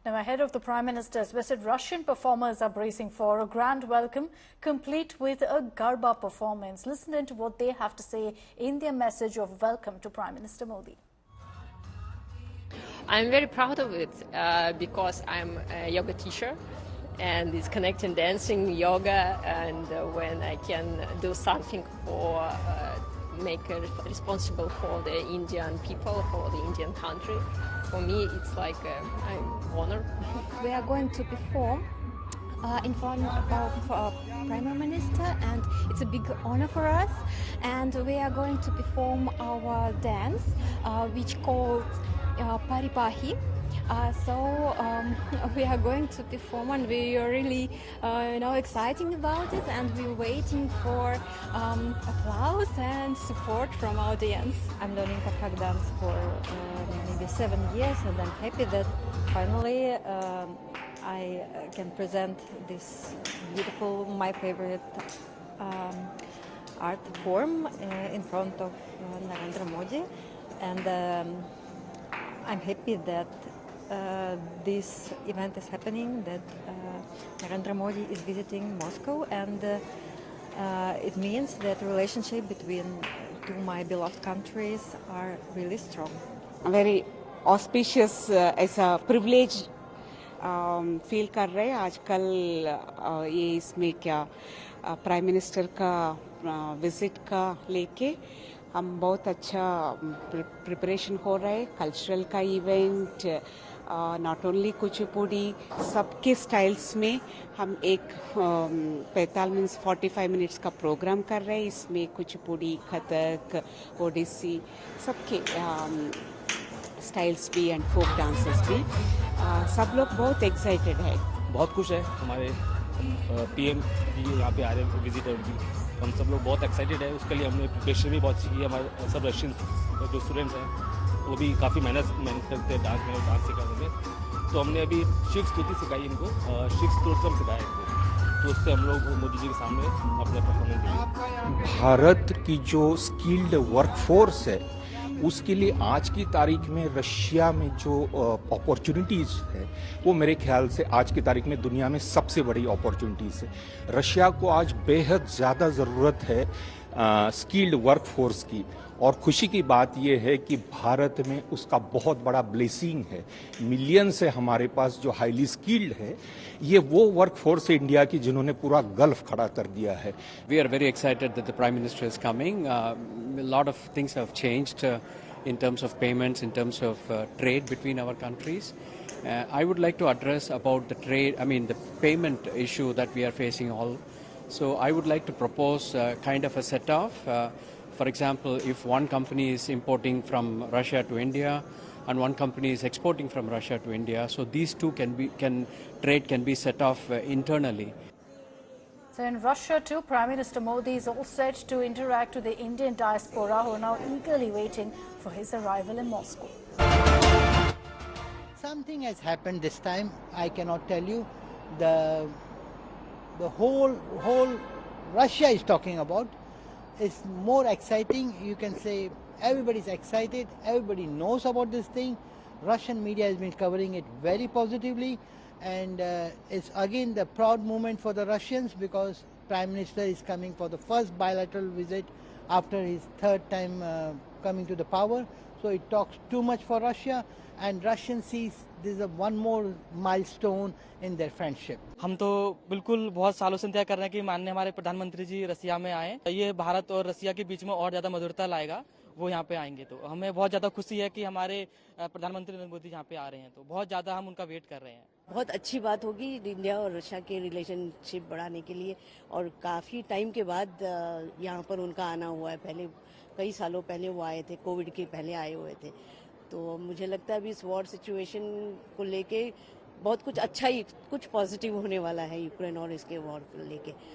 Now, ahead of the Prime Minister's visit, Russian performers are bracing for a grand welcome, complete with a Garba performance. Listen in to what they have to say in their message of welcome to Prime Minister Modi. I'm very proud of it because I'm a yoga teacher, and it's connecting dancing, yoga, and when I can do something for make responsible for the Indian people, for the Indian country. For me, it's like I'm honored. We are going to perform in front of Prime Minister, and it's a big honor for us. And we are going to perform our dance, which called Paripahi. We are going to perform, and we are really exciting about it, and we're waiting for applause and support from audience. I'm learning Kathak dance for maybe 7 years, and I'm happy that finally I can present this beautiful, my favorite art form in front of Narendra Modi, and I'm happy that this event is happening, that Narendra Modi is visiting Moscow, and it means that the relationship between two my beloved countries are really strong. Very auspicious, ऐसा privilege feel कर रहे हैं आजकल ये इसमें क्या prime minister का visit का लेके हम बहुत अच्छा प्रिपरेशन हो रहे हैं. कल्चरल का इवेंट, नॉट ओनली कुचिपुड़ी, सबके स्टाइल्स में हम एक 45 मिनट्स का प्रोग्राम कर रहे हैं. इसमें कुचिपुड़ी, कथक, ओडिसी, सबके स्टाइल्स भी एंड फोक डांसेस भी. सब लोग बहुत एक्साइटेड है, बहुत खुश है. हमारे पीएम जी यहाँ पे आ रहे हैं विजिटर भी, हम सब लोग बहुत एक्साइटेड है. उसके लिए हमने प्रिपरेशन भी बहुत अच्छी की है. हमारे सब रशियन जो स्टूडेंट्स हैं वो भी काफ़ी मेहनत करते हैं डांस सिखाने में. तो हमने अभी शिव स्तुति सिखाई इनको, शिव स्तोत्रम सिखाया इनको, तो उससे हम लोग मोदी जी के सामने अपने परफॉर्मेंस देंगे. भारत की जो स्किल्ड वर्कफोर्स है उसके लिए आज की तारीख में रशिया में जो अपॉर्चुनिटीज़ है वो मेरे ख्याल से आज की तारीख में दुनिया में सबसे बड़ी अपॉर्चुनिटीज़ है. रशिया को आज बेहद ज़्यादा ज़रूरत है स्किल्ड वर्कफोर्स की, और खुशी की बात यह है कि भारत में उसका बहुत बड़ा ब्लेसिंग है. मिलियंस है हमारे पास जो हाईली स्किल्ड है. ये वो वर्कफोर्स है इंडिया की जिन्होंने पूरा गल्फ खड़ा कर दिया है. We are very excited that the Prime Minister is coming. A lot of things have changed in terms of payments, in terms of trade between our countries. I would like to address about the trade, the payment issue that we are facing all. So I would like to propose kind of a set-off. For example, if one company is importing from Russia to India and one company is exporting from Russia to India, so these two trade can be set off internally. So in Russia too, Prime Minister Modi is all set to interact with the Indian diaspora, who are now eagerly waiting for his arrival in Moscow. Something has happened this time. I cannot tell you. The whole Russia is talking about. It's more exciting. You can say everybody's excited. Everybody knows about this thing. Russian media has been covering it very positively, and it's again the proud moment for the Russians, because Prime Minister is coming for the first bilateral visit after his third time coming to the power. So it talks too much for Russia, and Russians sees this is one more milestone in their friendship. हम तो बिल्कुल बहुत सालों से इंतजार कर रहे हैं कि माननीय हमारे प्रधानमंत्री जी रसिया में आए. ये भारत और रसिया के बीच में और ज्यादा मधुरता लाएगा. वो यहाँ पे आएंगे तो हमें बहुत ज्यादा खुशी है कि हमारे प्रधानमंत्री नरेंद्र मोदी यहाँ पे आ रहे हैं. तो बहुत ज्यादा हम उनका वेट कर रहे हैं. बहुत अच्छी बात होगी इंडिया और रशिया के रिलेशनशिप बढ़ाने के लिए, और काफ़ी टाइम के बाद यहाँ पर उनका आना हुआ है. पहले कई सालों पहले वो आए थे, कोविड के पहले आए हुए थे. तो मुझे लगता है अभी इस वॉर सिचुएशन को लेके बहुत कुछ अच्छा ही, कुछ पॉजिटिव होने वाला है यूक्रेन और इसके वॉर को लेके.